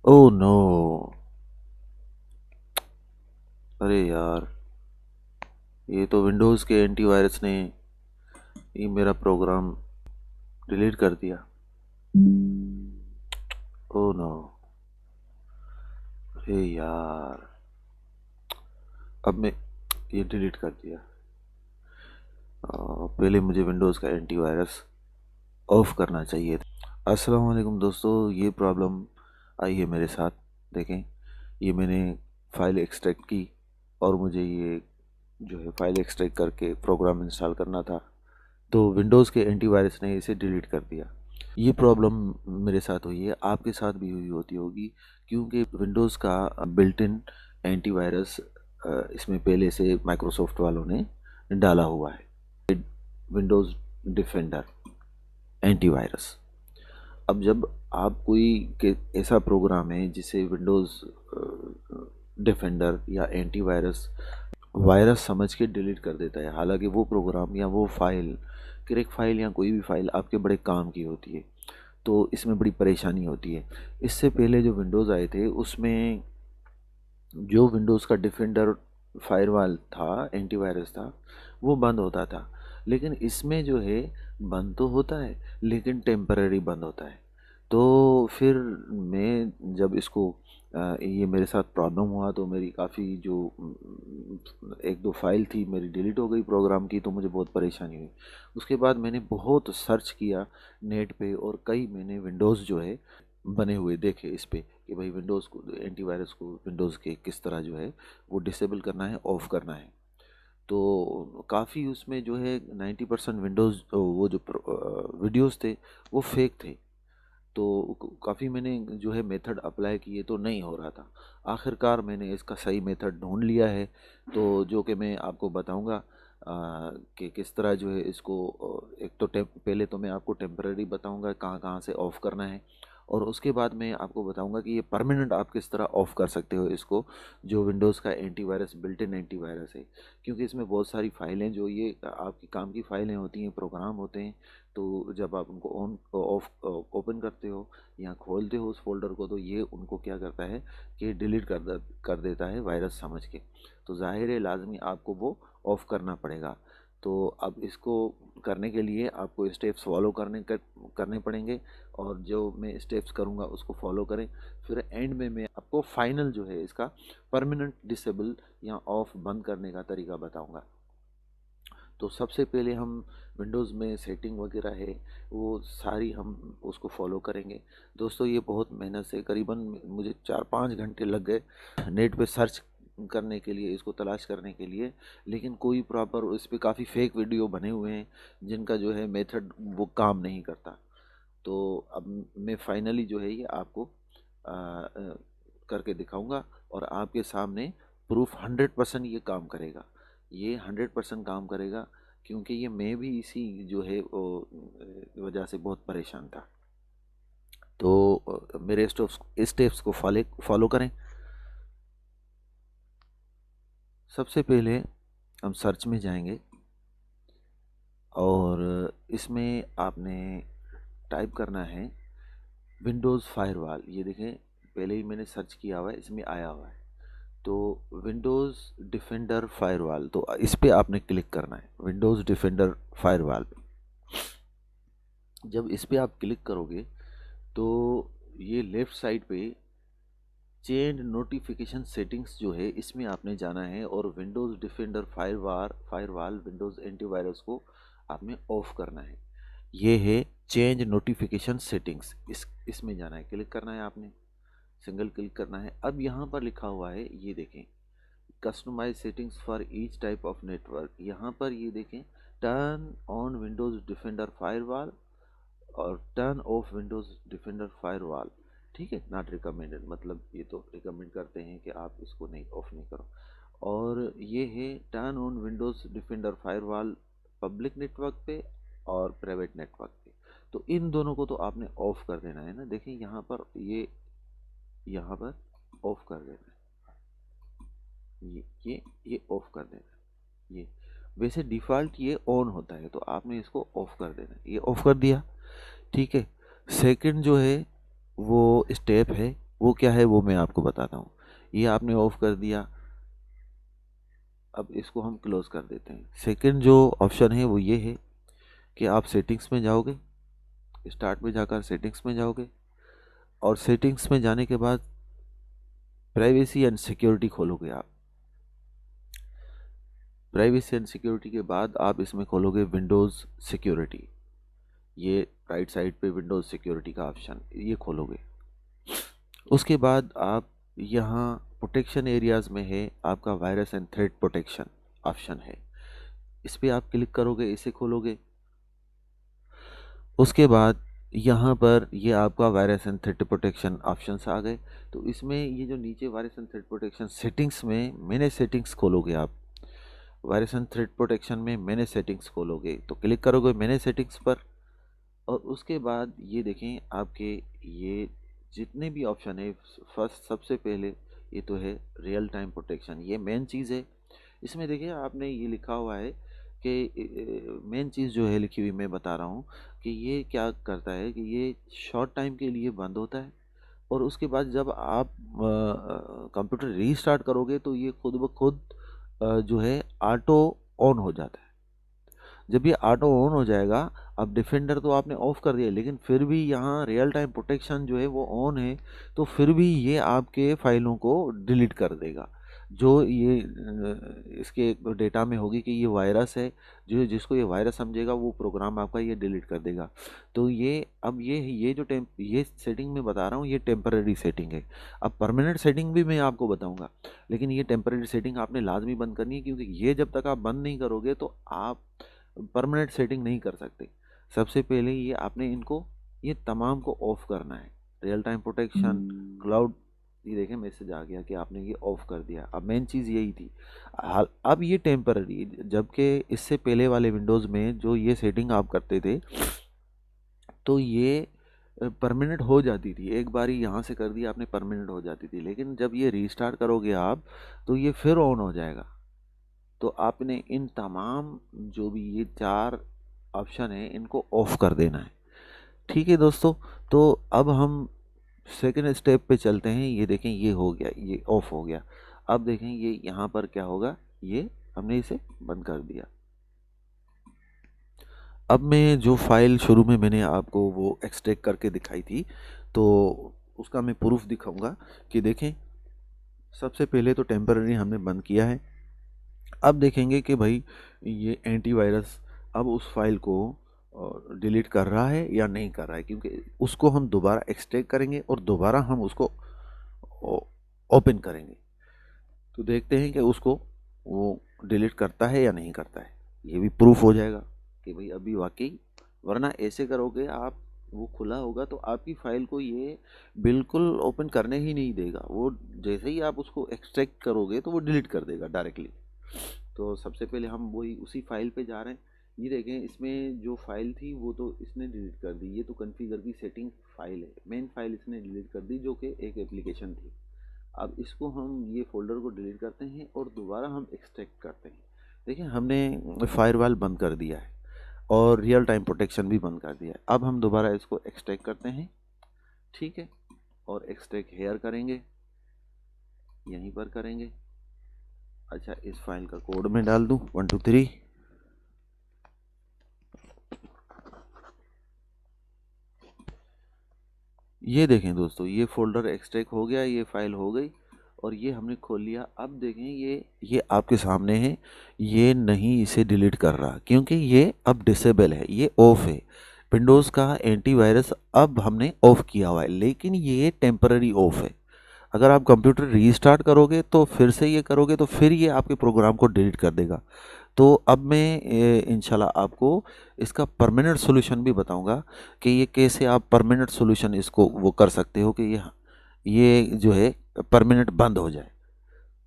ओह no. अरे यार, ये तो विंडोज़ के एंटीवायरस ने ये मेरा प्रोग्राम डिलीट कर दिया। Oh no. अरे यार, अब मैं ये डिलीट कर दिया। पहले मुझे विंडोज़ का एंटीवायरस ऑफ करना चाहिए था। अस्सलाम वालेकुम दोस्तों, ये प्रॉब्लम आई है मेरे साथ। देखें, ये मैंने फाइल एक्सट्रैक्ट की और मुझे ये जो है फाइल एक्सट्रैक्ट करके प्रोग्राम इंस्टॉल करना था, तो विंडोज़ के एंटीवायरस ने इसे डिलीट कर दिया। ये प्रॉब्लम मेरे साथ हुई है, आपके साथ भी हुई होती होगी, क्योंकि विंडोज़ का बिल्ट इन एंटीवायरस इसमें पहले से माइक्रोसॉफ्ट वालों ने डाला हुआ है, विंडोज़ डिफेंडर एंटीवायरस। अब जब आप कोई के ऐसा प्रोग्राम है जिसे विंडोज़ डिफेंडर या एंटीवायरस वायरस समझ के डिलीट कर देता है, हालांकि वो प्रोग्राम या वो फाइल, क्रैक फाइल या कोई भी फाइल आपके बड़े काम की होती है, तो इसमें बड़ी परेशानी होती है। इससे पहले जो विंडोज़ आए थे उसमें जो विंडोज़ का डिफेंडर फायरवॉल था, एंटीवायरस था, वो बंद होता था। लेकिन इसमें जो है, बंद तो होता है लेकिन टेम्पररी बंद होता है। तो फिर मैं जब इसको ये मेरे साथ प्रॉब्लम हुआ, तो मेरी काफ़ी जो एक दो फाइल थी मेरी डिलीट हो गई प्रोग्राम की, तो मुझे बहुत परेशानी हुई। उसके बाद मैंने बहुत सर्च किया नेट पे, और कई मैंने विंडोज़ जो है बने हुए देखे इस पे, कि भाई विंडोज़ को एंटीवायरस को विंडोज़ के किस तरह जो है वो डिसेबल करना है, ऑफ़ करना है। तो काफ़ी उसमें जो है 90% विंडोज़ वो जो वीडियोज़ थे वो फेक थे। तो काफ़ी मैंने जो है मेथड अप्लाई किए तो नहीं हो रहा था। आखिरकार मैंने इसका सही मेथड ढूंढ लिया है, तो जो कि मैं आपको बताऊंगा कि किस तरह जो है इसको एक तो पहले तो मैं आपको टेम्पररी बताऊंगा कहाँ कहाँ से ऑफ़ करना है, और उसके बाद मैं आपको बताऊंगा कि ये परमानेंट आप किस तरह ऑफ़ कर सकते हो इसको, जो विंडोज़ का एंटीवायरस बिल्ट इन एंटीवायरस है। क्योंकि इसमें बहुत सारी फाइलें जो ये आपकी काम की फाइलें होती हैं, प्रोग्राम होते हैं, तो जब आप उनको ऑन ऑफ ओपन करते हो या खोलते हो उस फोल्डर को, तो ये उनको क्या करता है कि डिलीट कर देता है वायरस समझ के। तो ज़ाहिर है लाजमी आपको वो ऑफ़ करना पड़ेगा। तो अब इसको करने के लिए आपको स्टेप्स फॉलो करने पड़ेंगे, और जो मैं स्टेप्स करूँगा उसको फॉलो करें। फिर एंड में मैं आपको फाइनल जो है इसका परमानेंट डिसेबल या ऑफ बंद करने का तरीका बताऊँगा। तो सबसे पहले हम विंडोज़ में सेटिंग वगैरह है वो सारी हम उसको फॉलो करेंगे। दोस्तों, ये बहुत मेहनत से, करीबन मुझे 4-5 घंटे लग गए नेट पे सर्च करने के लिए, इसको तलाश करने के लिए, लेकिन कोई प्रॉपर इस पे काफ़ी फेक वीडियो बने हुए हैं जिनका जो है मेथड वो काम नहीं करता। तो अब मैं फाइनली जो है ये आपको करके दिखाऊंगा, और आपके सामने प्रूफ 100% ये काम करेगा। ये 100% काम करेगा, क्योंकि ये मैं भी इसी जो है वो वजह से बहुत परेशान था। तो मेरे स्टेप्स को फॉलो करें। सबसे पहले हम सर्च में जाएंगे, और इसमें आपने टाइप करना है विंडोज़ फायरवॉल। ये देखें, पहले ही मैंने सर्च किया हुआ है, इसमें आया हुआ है। तो विंडोज़ डिफेंडर फायरवॉल, तो इस पे आपने क्लिक करना है, विंडोज़ डिफेंडर फायरवॉल। जब इस पे आप क्लिक करोगे, तो ये लेफ़्ट साइड पे चेंज नोटिफिकेशन सेटिंग्स जो है इसमें आपने जाना है, और Windows Defender firewall Windows antivirus को आपने ऑफ करना है। ये है चेंज नोटिफिकेशन सेटिंग्स, इसमें जाना है, क्लिक करना है आपने, सिंगल क्लिक करना है। अब यहाँ पर लिखा हुआ है, ये देखें, customize settings for each type of network. यहाँ पर ये देखें, turn on Windows Defender firewall और turn off Windows Defender firewall. ठीक है, नॉट रिकमेंडेड, मतलब ये तो रिकमेंड करते हैं कि आप इसको नहीं, ऑफ नहीं करो। और ये है turn on Windows Defender firewall public network पे और प्राइवेट नेटवर्क पे। तो इन दोनों को तो आपने ऑफ कर देना है ना। देखिए यहाँ पर, ये यहाँ पर ऑफ कर देना है, ये ऑफ कर देना है। ये वैसे डिफ़ॉल्ट ये ऑन होता है, तो आपने इसको ऑफ कर देना है, ये ऑफ कर दिया। ठीक है। सेकंड जो है वो स्टेप है वो क्या है वो मैं आपको बताता हूँ। ये आपने ऑफ कर दिया, अब इसको हम क्लोज कर देते हैं। सेकंड जो ऑप्शन है वो ये है कि आप सेटिंग्स में जाओगे, स्टार्ट में जाकर सेटिंग्स में जाओगे, और सेटिंग्स में जाने के बाद प्राइवेसी एंड सिक्योरिटी खोलोगे आप। प्राइवेसी एंड सिक्योरिटी के बाद आप इसमें खोलोगे विंडोज़ सिक्योरिटी, ये राइट साइड पे विंडोज़ सिक्योरिटी का ऑप्शन ये खोलोगे। उसके बाद आप यहाँ प्रोटेक्शन एरियाज़ में है आपका virus and threat protection option है, इस पर आप क्लिक करोगे, इसे खोलोगे। उसके बाद यहाँ पर ये आपका virus and threat protection options आ गए। तो इसमें ये जो नीचे virus and threat protection settings में मैंने सेटिंग्स खोलोगे आप। वायरस एंड थ्रेट प्रोटेक्शन में मैंने सेटिंग्स खोलोगे तो क्लिक करोगे मैंने सेटिंग्स पर, और उसके बाद ये देखें आपके ये जितने भी ऑप्शन है, फर्स्ट सबसे पहले ये तो है रियल टाइम प्रोटेक्शन, ये मेन चीज़ है। इसमें देखिए आपने ये लिखा हुआ है कि मेन चीज़ जो है लिखी हुई मैं बता रहा हूँ कि ये क्या करता है कि ये शॉर्ट टाइम के लिए बंद होता है, और उसके बाद जब आप कंप्यूटर रीस्टार्ट करोगे तो ये खुद ब खुद जो है ऑटो ऑन हो जाता है। जब ये ऑटो ऑन हो जाएगा, अब डिफेंडर तो आपने ऑफ कर दिया लेकिन फिर भी यहाँ रियल टाइम प्रोटेक्शन जो है वो ऑन है, तो फिर भी ये आपके फाइलों को डिलीट कर देगा। जो ये इसके डेटा में होगी कि ये वायरस है, जो जिसको ये वायरस समझेगा वो प्रोग्राम आपका ये डिलीट कर देगा। तो ये अब ये जो ये सेटिंग मैं बता रहा हूँ ये टेम्पररी सेटिंग है। अब परमानेंट सेटिंग भी मैं आपको बताऊंगा, लेकिन ये टेम्पररी सेटिंग आपने लाजमी बंद करनी है, क्योंकि ये जब तक आप बंद नहीं करोगे तो आप परमानेंट सेटिंग नहीं कर सकते। सबसे पहले ये आपने इनको ये तमाम को ऑफ करना है। रियल टाइम प्रोटेक्शन, क्लाउड, ये देखें मैसेज आ गया कि आपने ये ऑफ कर दिया। अब मेन चीज़ यही थी। हाल अब ये टेम्पररी, जबकि इससे पहले वाले विंडोज़ में जो ये सेटिंग आप करते थे तो ये परमानेंट हो जाती थी, एक बार यहाँ से कर दिया आपने परमानेंट हो जाती थी, लेकिन जब ये रीस्टार्ट करोगे आप तो ये फिर ऑन हो जाएगा। तो आपने इन तमाम जो भी ये चार ऑप्शन है इनको ऑफ कर देना है। ठीक है दोस्तों, तो अब हम सेकेंड स्टेप पे चलते हैं। ये देखें ये हो गया, ये ऑफ हो गया। अब देखें ये यहाँ पर क्या होगा, ये हमने इसे बंद कर दिया। अब मैं जो फाइल शुरू में मैंने आपको वो एक्सट्रैक्ट करके दिखाई थी तो उसका मैं प्रूफ दिखाऊंगा कि देखें सबसे पहले तो टेम्पररी हमने बंद किया है। अब देखेंगे कि भाई ये एंटीवायरस अब उस फाइल को डिलीट कर रहा है या नहीं कर रहा है, क्योंकि उसको हम दोबारा एक्सट्रैक्ट करेंगे और दोबारा हम उसको ओपन करेंगे तो देखते हैं कि उसको वो डिलीट करता है या नहीं करता है। ये भी प्रूफ हो जाएगा कि भाई अभी वाकई, वरना ऐसे करोगे आप वो खुला होगा तो आपकी फाइल को ये बिल्कुल ओपन करने ही नहीं देगा। वो जैसे ही आप उसको एक्सट्रैक्ट करोगे तो वो डिलीट कर देगा डायरेक्टली। तो सबसे पहले हम वही उसी फाइल पे जा रहे हैं। ये देखें इसमें जो फाइल थी वो तो इसने डिलीट कर दी, ये तो कॉन्फ़िगर की सेटिंग फाइल है, मेन फाइल इसने डिलीट कर दी जो कि एक एप्लीकेशन थी। अब इसको हम ये फोल्डर को डिलीट करते हैं और दोबारा हम एक्सट्रैक्ट करते हैं। देखिए हमने फायरवॉल बंद कर दिया है और रियल टाइम प्रोटेक्शन भी बंद कर दिया है। अब हम दोबारा इसको एक्सट्रैक्ट करते हैं, ठीक है, और एक्सट्रैक्ट हेयर करेंगे, यहीं पर करेंगे। अच्छा इस फाइल का कोड में डाल दूं 1 2 3। ये देखें दोस्तों ये फोल्डर एक्सट्रैक्ट हो गया, ये फाइल हो गई और ये हमने खोल लिया। अब देखें ये आपके सामने है, ये नहीं इसे डिलीट कर रहा क्योंकि ये अब डिसेबल है, ये ऑफ है। विंडोज़ का एंटीवायरस अब हमने ऑफ किया हुआ है, लेकिन ये टेम्पररी ऑफ है। अगर आप कंप्यूटर रीस्टार्ट करोगे तो फिर से ये करोगे तो फिर ये आपके प्रोग्राम को डिलीट कर देगा। तो अब मैं इंशाल्लाह आपको इसका परमानेंट सॉल्यूशन भी बताऊंगा कि ये कैसे आप परमानेंट सॉल्यूशन इसको वो कर सकते हो कि ये जो है परमानेंट बंद हो जाए।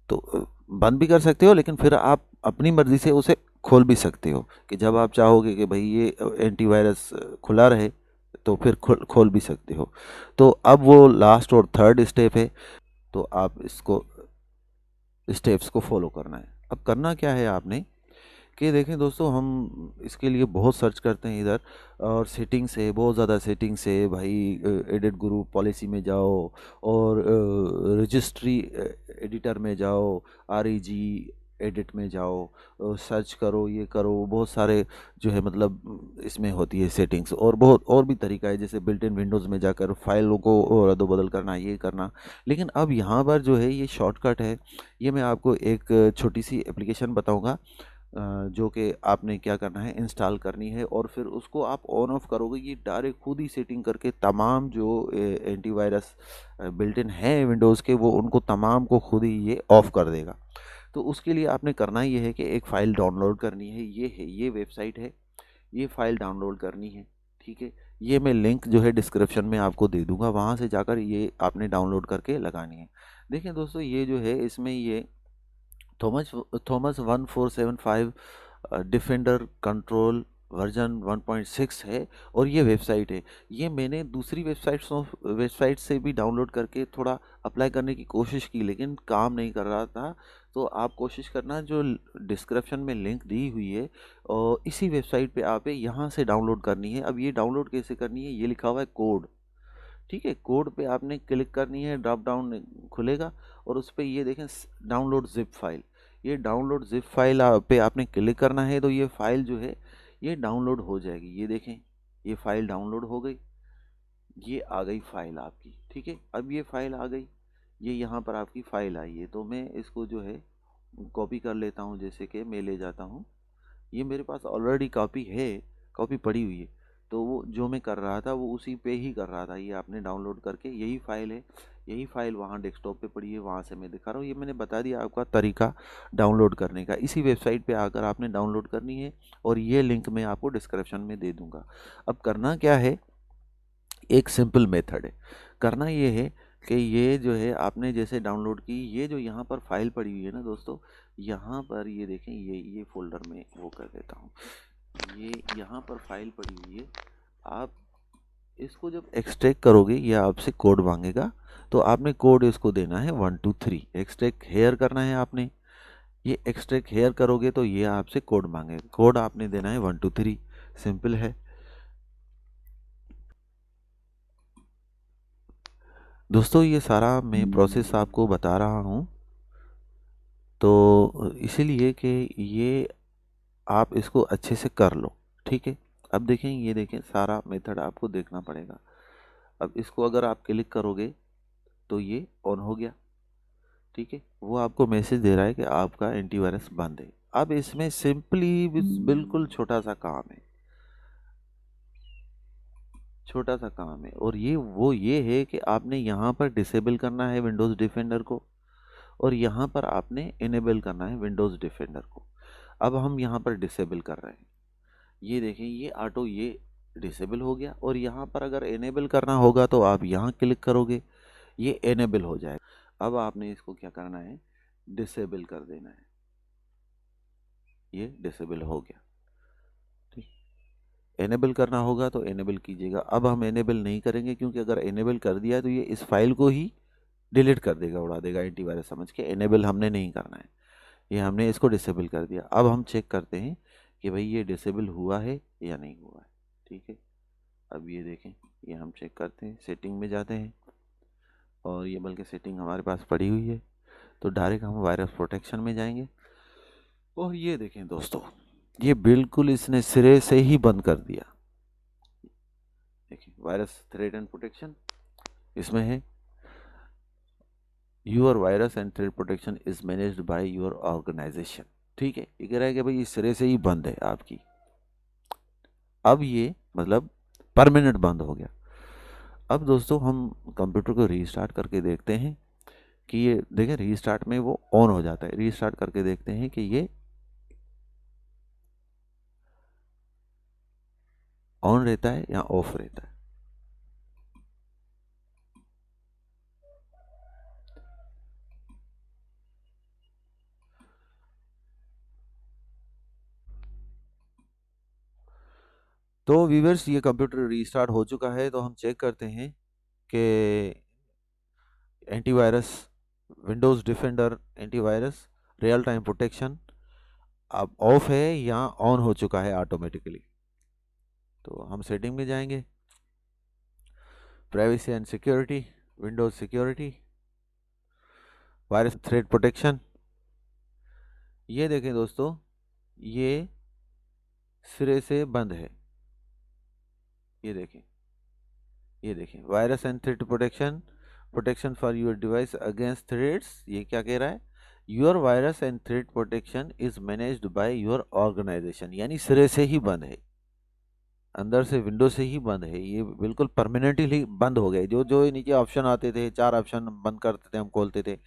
तो बंद भी कर सकते हो, लेकिन फिर आप अपनी मर्ज़ी से उसे खोल भी सकते हो कि जब आप चाहोगे कि भाई ये एंटीवायरस खुला रहे तो फिर खोल भी सकते हो। तो अब वो लास्ट और थर्ड स्टेप है, तो आप इसको स्टेप्स को फॉलो करना है। अब करना क्या है आपने कि देखें दोस्तों, हम इसके लिए बहुत सर्च करते हैं इधर, और सेटिंग्स है, बहुत ज़्यादा सेटिंग्स है भाई। एडिट ग्रुप पॉलिसी में जाओ, और रजिस्ट्री एडिटर में जाओ, REG एडिट में जाओ, सर्च करो, ये करो, बहुत सारे जो है मतलब इसमें होती है सेटिंग्स, और बहुत और भी तरीका है, जैसे बिल्ट इन विंडोज़ में जाकर फाइलों को रद्द-बदल करना, ये करना। लेकिन अब यहाँ पर जो है ये शॉर्टकट है। ये मैं आपको एक छोटी सी एप्लीकेशन बताऊंगा, जो कि आपने क्या करना है, इंस्टॉल करनी है, और फिर उसको आप ऑन ऑफ करोगे, ये डायरेक्ट खुद ही सेटिंग करके तमाम जो एंटीवायरस बिल्ट इन है विंडोज़ के, वो उनको तमाम को खुद ही ये ऑफ कर देगा। तो उसके लिए आपने करना ये है कि एक फ़ाइल डाउनलोड करनी है, ये वेबसाइट है, ये फ़ाइल डाउनलोड करनी है, ठीक है। ये मैं लिंक जो है डिस्क्रिप्शन में आपको दे दूंगा, वहाँ से जाकर ये आपने डाउनलोड करके लगानी है। देखें दोस्तों, ये जो है इसमें ये Thomas Thomas 1475 defender control version 1.6 है, और ये वेबसाइट है। ये मैंने दूसरी वेबसाइट से भी डाउनलोड करके थोड़ा अप्लाई करने की कोशिश की, लेकिन काम नहीं कर रहा था। तो आप कोशिश करना, जो डिस्क्रिप्शन में लिंक दी हुई है और इसी वेबसाइट पे आप यहाँ से डाउनलोड करनी है। अब ये डाउनलोड कैसे करनी है, ये लिखा हुआ है कोड, ठीक है। कोड पे आपने क्लिक करनी है, ड्रॉप डाउन खुलेगा, और उस पर ये देखें डाउनलोड जिप फाइल, ये डाउनलोड जिप फाइल पे आपने क्लिक करना है, तो ये फाइल जो है ये डाउनलोड हो जाएगी। ये देखें, ये फाइल डाउनलोड हो गई, ये आ गई फाइल आपकी, ठीक है। अब ये फाइल आ गई, ये यहाँ पर आपकी फाइल आई है, तो मैं इसको जो है कॉपी कर लेता हूँ, जैसे कि मैं ले जाता हूँ, ये मेरे पास ऑलरेडी कॉपी है, कॉपी पड़ी हुई है। तो वो जो मैं कर रहा था वो उसी पे ही कर रहा था, ये आपने डाउनलोड करके, यही फाइल है, यही फाइल वहाँ डेस्कटॉप पे पड़ी है, वहाँ से मैं दिखा रहा हूँ। ये मैंने बता दिया आपका तरीका डाउनलोड करने का, इसी वेबसाइट पे आकर आपने डाउनलोड करनी है, और ये लिंक मैं आपको डिस्क्रिप्शन में दे दूँगा। अब करना क्या है, एक सिंपल मेथड है। करना ये है कि ये जो है आपने जैसे डाउनलोड की, ये जो यहाँ पर फाइल पड़ी हुई है ना दोस्तों, यहाँ पर ये देखें, ये फोल्डर में वो कर देता हूँ, ये यहाँ पर फाइल पड़ी हुई है। आप इसको जब एक्सट्रैक्ट करोगे, ये आपसे कोड मांगेगा, तो आपने कोड इसको देना है 123, एक्सट्रैक्ट हेयर करना है आपने। ये एक्सट्रैक्ट हेयर करोगे तो ये आपसे कोड मांगेगा, कोड आपने देना है 123, सिंपल है दोस्तों। ये सारा मैं प्रोसेस आपको बता रहा हूँ, तो इसीलिए कि ये आप इसको अच्छे से कर लो, ठीक है। अब देखें, ये देखें, सारा मेथड आपको देखना पड़ेगा। अब इसको अगर आप क्लिक करोगे तो ये ऑन हो गया, ठीक है। वो आपको मैसेज दे रहा है कि आपका एंटीवायरस बंद है। अब इसमें सिंपली बिल्कुल छोटा सा काम है, छोटा सा काम है, और ये है कि आपने यहाँ पर डिसेबल करना है विंडोज़ डिफेंडर को, और यहाँ पर आपने इनेबल करना है विंडोज़ डिफेंडर को। अब हम यहाँ पर डिसेबल कर रहे हैं, ये देखें, ये ऑटो ये डिसेबल हो गया, और यहाँ पर अगर इनेबल करना होगा तो आप यहाँ क्लिक करोगे, ये इनेबल हो जाएगा। अब आपने इसको क्या करना है, डिसेबल कर देना है, ये डिसेबल हो गया, ठीक। इनेबल करना होगा तो इनेबल कीजिएगा। अब हम इनेबल नहीं करेंगे, क्योंकि अगर इनेबल कर दिया तो ये इस फाइल को ही डिलीट कर देगा, उड़ा देगा एंटीवायरस समझ के। इनेबल हमने नहीं करना है, ये हमने इसको डिसेबल कर दिया। अब हम चेक करते हैं कि भाई ये डिसेबल हुआ है या नहीं हुआ है, ठीक है। अब ये देखें, ये हम चेक करते हैं, सेटिंग में जाते हैं, और ये बल्कि सेटिंग हमारे पास पड़ी हुई है, तो डायरेक्ट हम वायरस प्रोटेक्शन में जाएंगे, और ये देखें दोस्तों, ये बिल्कुल इसने सिरे से ही बंद कर दिया। देखिए, वायरस थ्रेड एंड प्रोटेक्शन इसमें है, your virus and threat protection is managed by your organisation, ठीक है। ये कह रहा है कि भाई इस सिरे से ही बंद है आपकी। अब ये मतलब परमानेंट बंद हो गया। अब दोस्तों हम कंप्यूटर को रीस्टार्ट करके देखते हैं कि ये देखें, रीस्टार्ट में वो ऑन हो जाता है। रीस्टार्ट करके देखते हैं कि ये ऑन रहता है या ऑफ रहता है। तो व्यूअर्स, ये कंप्यूटर रीस्टार्ट हो चुका है, तो हम चेक करते हैं कि antivirus, Windows defender antivirus, real time protection अब ऑफ है या ऑन हो चुका है ऑटोमेटिकली। तो हम सेटिंग में जाएंगे, privacy and security, Windows security, virus thread protection. ये देखें दोस्तों, ये सिरे से बंद है। ये देखें, ये देखें, virus and threat protection, protection for your device against threats. ये क्या कह रहा है, your virus and threat protection is managed by your organisation, यानी सिरे से ही बंद है, अंदर से विंडो से ही बंद है। ये बिल्कुल परमानेंटली बंद हो गए। जो जो नीचे ऑप्शन आते थे, 4 ऑप्शन बंद करते थे हम, खोलते थे,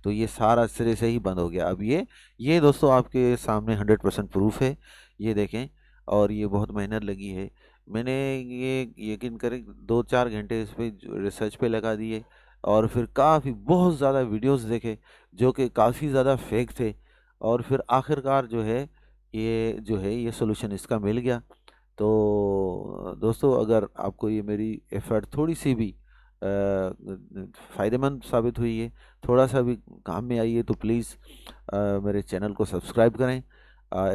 तो ये सारा सिरे से ही बंद हो गया। अब ये दोस्तों आपके सामने 100% प्रूफ है। ये देखें, और ये बहुत मेहनत लगी है। मैंने ये यकीन करें 2-4 घंटे इस पे रिसर्च पे लगा दिए, और फिर काफ़ी बहुत ज़्यादा वीडियोस देखे जो कि काफ़ी ज़्यादा फेक थे, और फिर आखिरकार जो है ये सोल्यूशन इसका मिल गया। तो दोस्तों, अगर आपको ये मेरी एफर्ट थोड़ी सी भी फ़ायदेमंद साबित हुई है, थोड़ा सा भी काम में आई है, तो प्लीज़ मेरे चैनल को सब्सक्राइब करें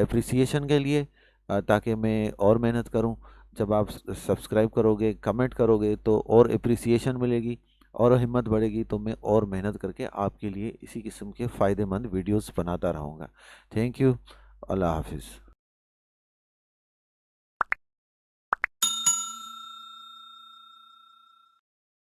एप्रिसिएशन के लिए, ताकि मैं और मेहनत करूं। जब आप सब्सक्राइब करोगे, कमेंट करोगे, तो और एप्रिसिएशन मिलेगी और हिम्मत बढ़ेगी, तो मैं और मेहनत करके आपके लिए इसी किस्म के फ़ायदेमंद वीडियोस बनाता रहूँगा। Thank you. अल्लाह हाफिज़।